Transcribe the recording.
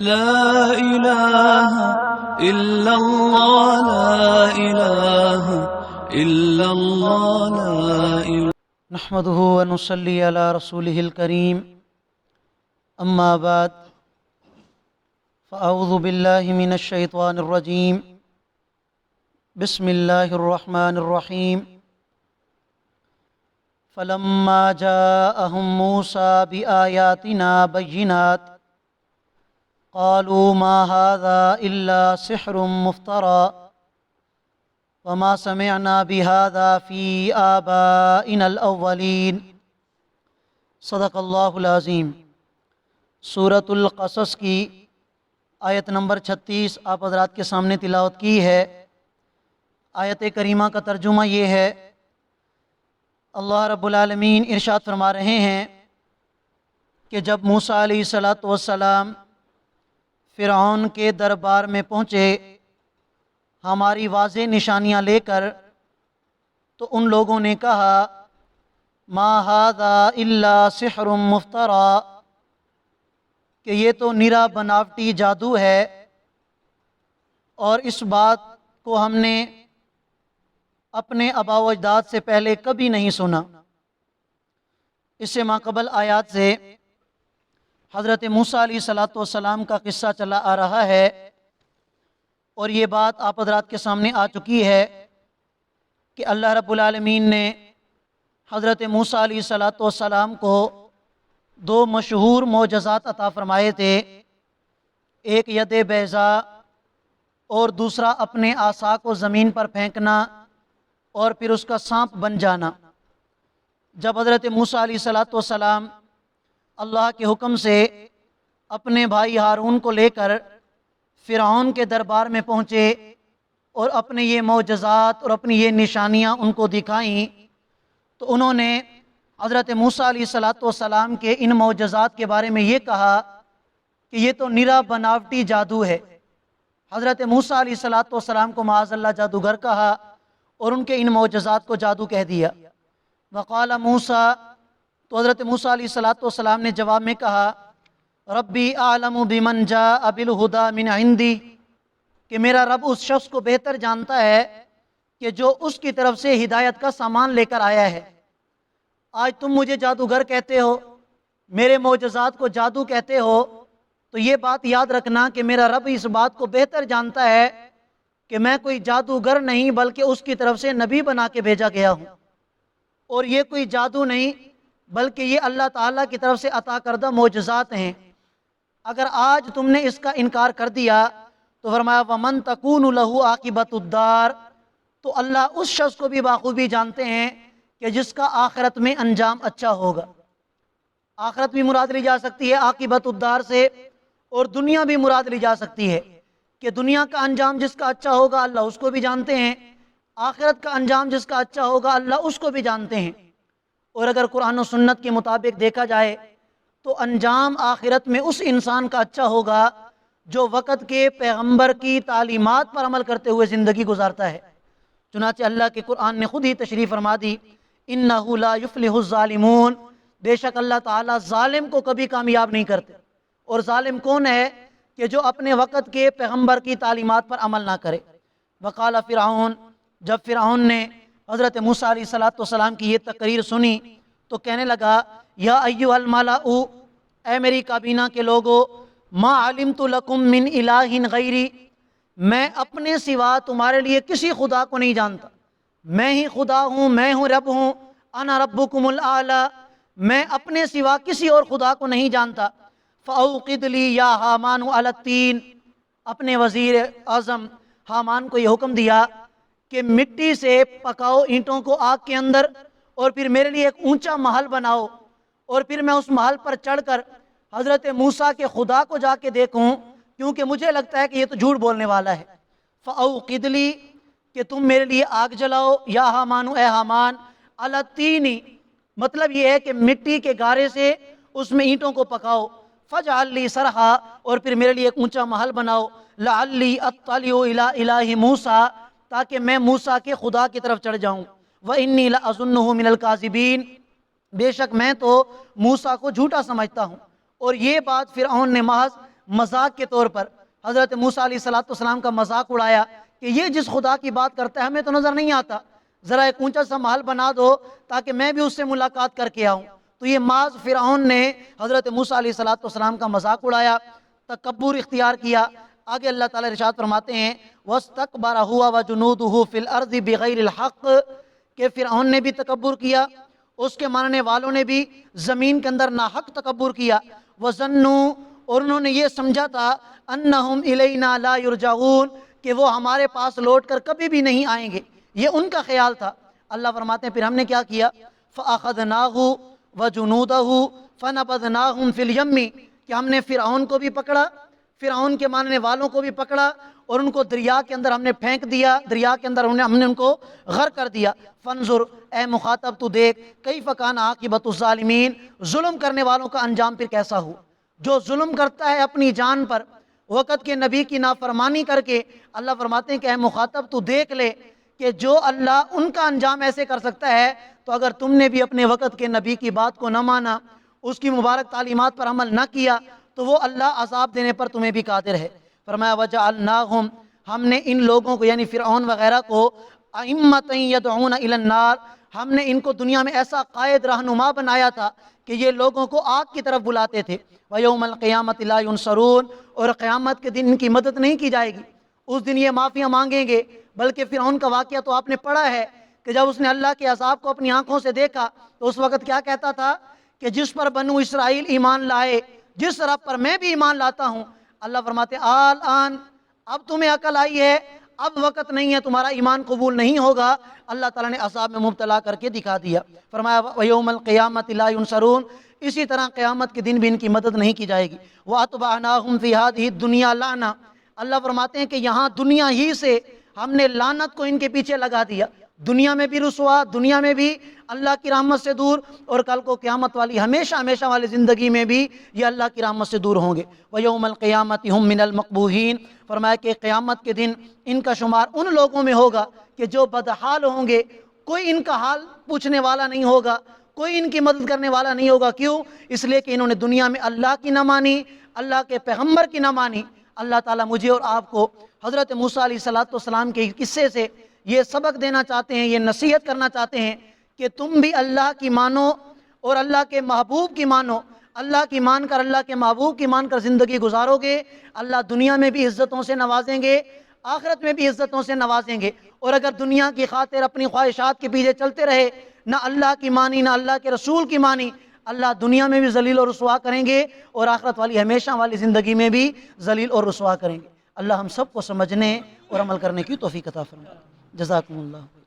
لا إله إلا الله لا إله إلا الله لا إله نحمده ونصلي على رسوله الكريم أما بعد فأعوذ بالله من الشيطان الرجيم بسم الله الرحمن الرحيم فلما جاءهم موسى بآياتنا بينات قالوا ما هذا إلا سحر مفترى وما سمعنا بهذا في آبائنا الأولين صدق اللہ العظیم۔ سورۃ القصص کی آیت نمبر 36 آپ حضرات کے سامنے تلاوت کی ہے۔ آیت کریمہ کا ترجمہ یہ ہے، اللہ رب العالمین ارشاد فرما رہے ہیں کہ جب موسیٰ علیہ السلام فرعون کے دربار میں پہنچے ہماری واضح نشانیاں لے کر، تو ان لوگوں نے کہا ما ھذا الا سحر مفترا، کہ یہ تو نرا بناوٹی جادو ہے، اور اس بات کو ہم نے اپنے آباء و اجداد سے پہلے کبھی نہیں سنا۔ اس سے ماقبل آیات سے حضرت موسیٰ علیہ السلام کا قصہ چلا آ رہا ہے، اور یہ بات آپ حضرات کے سامنے آ چکی ہے کہ اللہ رب العالمین نے حضرت موسیٰ علیہ السلام کو دو مشہور معجزات عطا فرمائے تھے، ایک ید بیضاء اور دوسرا اپنے عصا کو زمین پر پھینکنا اور پھر اس کا سانپ بن جانا۔ جب حضرت موسیٰ علیہ السلام اللہ کے حکم سے اپنے بھائی ہارون کو لے کر فرعون کے دربار میں پہنچے اور اپنے یہ معجزات اور اپنی یہ نشانیاں ان کو دکھائیں، تو انہوں نے حضرت موسیٰ علیہ السلام کے ان معجزات کے بارے میں یہ کہا کہ یہ تو نرا بناوٹی جادو ہے۔ حضرت موسیٰ علیہ السلام کو معاذ اللہ جادوگر کہا اور ان کے ان معجزات کو جادو کہہ دیا۔ وقال موسیٰ، تو حضرت موسیٰ علیہ السلام نے جواب میں کہا ربی اعلم بمن جاء بالہدی من عندی، کہ میرا رب اس شخص کو بہتر جانتا ہے کہ جو اس کی طرف سے ہدایت کا سامان لے کر آیا ہے۔ آج تم مجھے جادوگر کہتے ہو، میرے معجزات کو جادو کہتے ہو، تو یہ بات یاد رکھنا کہ میرا رب اس بات کو بہتر جانتا ہے کہ میں کوئی جادوگر نہیں بلکہ اس کی طرف سے نبی بنا کے بھیجا گیا ہوں، اور یہ کوئی جادو نہیں بلکہ یہ اللہ تعالیٰ کی طرف سے عطا کردہ معجزات ہیں۔ اگر آج تم نے اس کا انکار کر دیا تو فرمایا وَمَن تَكُونُ لَهُ عَاقِبَةُ الدَّارِ، تو اللہ اس شخص کو بھی بخوبی جانتے ہیں کہ جس کا آخرت میں انجام اچھا ہوگا۔ آخرت بھی مراد لی جا سکتی ہے عاقبۃ الدار سے، اور دنیا بھی مراد لی جا سکتی ہے کہ دنیا کا انجام جس کا اچھا ہوگا اللہ اس کو بھی جانتے ہیں، آخرت کا انجام جس کا اچھا ہوگا اللہ اس کو بھی جانتے ہیں۔ اور اگر قرآن و سنت کے مطابق دیکھا جائے تو انجام آخرت میں اس انسان کا اچھا ہوگا جو وقت کے پیغمبر کی تعلیمات پر عمل کرتے ہوئے زندگی گزارتا ہے۔ چنانچہ اللہ کے قرآن نے خود ہی تشریح فرما دی اِنَّهُ لَا يُفْلِحُ الظَّالِمُونَ، بے شک اللہ تعالیٰ ظالم کو کبھی کامیاب نہیں کرتے۔ اور ظالم کون ہے؟ کہ جو اپنے وقت کے پیغمبر کی تعلیمات پر عمل نہ کرے۔ وقال فرعون، جب فرعون نے حضرت موسیٰ علیہ السلام کی یہ تقریر سنی تو کہنے لگا یا ایھا الملأ، اے میری کابینہ کے لوگو، ما علمت لکم من الہ غیری، میں اپنے سوا تمہارے لیے کسی خدا کو نہیں جانتا، میں ہی خدا ہوں، میں ہوں رب ہوں، انا ربکم الاعلی، میں اپنے سوا کسی اور خدا کو نہیں جانتا۔ فاوقد لی یا حامان علی الطین، اپنے وزیر اعظم حامان کو یہ حکم دیا کہ مٹی سے پکاؤ اینٹوں کو آگ کے اندر، اور پھر میرے لیے ایک اونچا محل بناؤ، اور پھر میں اس محل پر چڑھ کر حضرت موسیٰ کے خدا کو جا کے دیکھوں، کیونکہ مجھے لگتا ہے کہ یہ تو جھوٹ بولنے والا ہے۔ فاوقد لی، کہ تم میرے لیے آگ جلاؤ، یا حامان، اے حامان، علی الطین، مطلب یہ ہے کہ مٹی کے گارے سے اس میں اینٹوں کو پکاؤ، فاجعل لی صرحا، اور پھر میرے لیے ایک اونچا محل بناؤ، لعلی اطلع الی الہ موسیٰ، تاکہ میں موسیٰ کے خدا کی طرف چڑھ جاؤں۔ وَإِنِّي لَأَظُنُّهُ مِنَ الْكَاذِبِينَ، بے شک میں تو موسیٰ کو جھوٹا سمجھتا ہوں۔ اور یہ بات فرعون نے محض مذاق کے طور پر حضرت موسیٰ علیہ السلام کا مذاق اڑایا کہ یہ جس خدا کی بات کرتا ہے ہمیں تو نظر نہیں آتا، ذرا ایک اونچا سا محل بنا دو تاکہ میں بھی اس سے ملاقات کر کے آؤں۔ تو یہ معاذ فرعون نے حضرت موسیٰ علیہ السلام کا مذاق اڑایا، تکبر اختیار کیا۔ آگے اللہ تعالیٰ ارشاد فرماتے ہیں وَاسْتَكْبَرَ هُوَ وَجُنُودُهُ فِي الْأَرْضِ بِغَيْرِ الْحَقِّ، کہ فرعون نے بھی تکبر کیا، اس کے ماننے والوں نے بھی زمین کے اندر ناحق تکبر کیا۔ وَظَنُّوا، اور انہوں نے یہ سمجھا تھا أَنَّهُمْ إِلَيْنَا لَا يُرْجَعُونَ، کہ وہ ہمارے پاس لوٹ کر کبھی بھی نہیں آئیں گے، یہ ان کا خیال تھا۔ اللہ فرماتے ہیں پھر ہم نے کیا کیا، فَأَخَذْنَاهُ وَجُنُودَهُ فَنَبَذْنَاهُمْ فِي الْيَمِّ، کہ ہم نے فرعون کو بھی پکڑا، فرعون کے ماننے والوں کو بھی پکڑا اور ان کو دریا کے اندر ہم نے پھینک دیا، دریا کے اندر ہم نے ان کو غرق کر دیا۔ فانظر، اے مخاطب تو دیکھ، کیف کان عاقبۃ الظالمین، ظلم کرنے والوں کا انجام پھر کیسا ہو۔ جو ظلم کرتا ہے اپنی جان پر وقت کے نبی کی نافرمانی کر کے، اللہ فرماتے ہیں کہ اے مخاطب تو دیکھ لے کہ جو اللہ ان کا انجام ایسے کر سکتا ہے، تو اگر تم نے بھی اپنے وقت کے نبی کی بات کو نہ مانا، اس کی مبارک تعلیمات پر عمل نہ کیا، تو وہ اللہ عذاب دینے پر تمہیں بھی قادر ہے۔ فرمایا وَجَعَلْنَاهُمْ، ہم نے ان لوگوں کو یعنی فرعون وغیرہ کو أَئِمَّةً يَدْعُونَ إِلَى النَّارِ، ہم نے ان کو دنیا میں ایسا قائد رہنما بنایا تھا کہ یہ لوگوں کو آگ کی طرف بلاتے تھے۔ وَيَوْمَ الْقِيَامَةِ لَا يُنصَرُونَ، اور قیامت کے دن ان کی مدد نہیں کی جائے گی، اس دن یہ معافیاں مانگیں گے۔ بلکہ فرعون کا واقعہ تو آپ نے پڑھا ہے کہ جب اس نے اللہ کے عذاب کو اپنی آنکھوں سے دیکھا تو اس وقت کیا کہتا تھا کہ جس پر بنو اسرائیل ایمان لائے، جس رب پر میں بھی ایمان لاتا ہوں، اللہ فرماتے آن، اب تمہیں عقل آئی ہے، اب وقت نہیں ہے، تمہارا ایمان قبول نہیں ہوگا۔ اللہ تعالیٰ نے عذاب میں مبتلا کر کے دکھا دیا۔ فرمایا وَيَوْمَ الْقِيَامَةِ لَا يُنصَرُونَ، اسی طرح قیامت کے دن بھی ان کی مدد نہیں کی جائے گی۔ وَأَتْبَعْنَاهُمْ فِي هَذِهِ الدُّنْيَا لَعْنَةً، اللہ فرماتے ہیں کہ یہاں دنیا ہی سے ہم نے لعنت کو ان کے پیچھے لگا دیا، دنیا میں بھی رسوا، دنیا میں بھی اللہ کی رحمت سے دور، اور کل کو قیامت والی ہمیشہ ہمیشہ والی زندگی میں بھی یہ اللہ کی رحمت سے دور ہوں گے۔ وَيَوْمَ الْقِيَامَةِ هُمْ مِنَ الْمَقْبُوحِينَ، فرمایا کہ قیامت کے دن ان کا شمار ان لوگوں میں ہوگا کہ جو بدحال ہوں گے، کوئی ان کا حال پوچھنے والا نہیں ہوگا، کوئی ان کی مدد کرنے والا نہیں ہوگا۔ کیوں؟ اس لیے کہ انہوں نے دنیا میں اللہ کی نہ مانی، اللہ کے پیغمبر کی نہ مانی۔ اللہ تعالیٰ مجھے اور آپ کو حضرت موسیٰ علیہ السلام کے قصے سے یہ سبق دینا چاہتے ہیں، یہ نصیحت کرنا چاہتے ہیں کہ تم بھی اللہ کی مانو اور اللہ کے محبوب کی مانو۔ اللہ کی مان کر، اللہ کے محبوب کی مان کر زندگی گزارو گے، اللہ دنیا میں بھی عزتوں سے نوازیں گے، آخرت میں بھی عزتوں سے نوازیں گے۔ اور اگر دنیا کی خاطر اپنی خواہشات کے پیچھے چلتے رہے، نہ اللہ کی مانی نہ اللہ کے رسول کی مانی، اللہ دنیا میں بھی ذلیل اور رسوا کریں گے اور آخرت والی ہمیشہ والی زندگی میں بھی ذلیل اور رسوا کریں گے۔ اللہ ہم سب کو سمجھنے اور عمل کرنے کی توفیق عطا فرمائے۔ جزاکم اللہ۔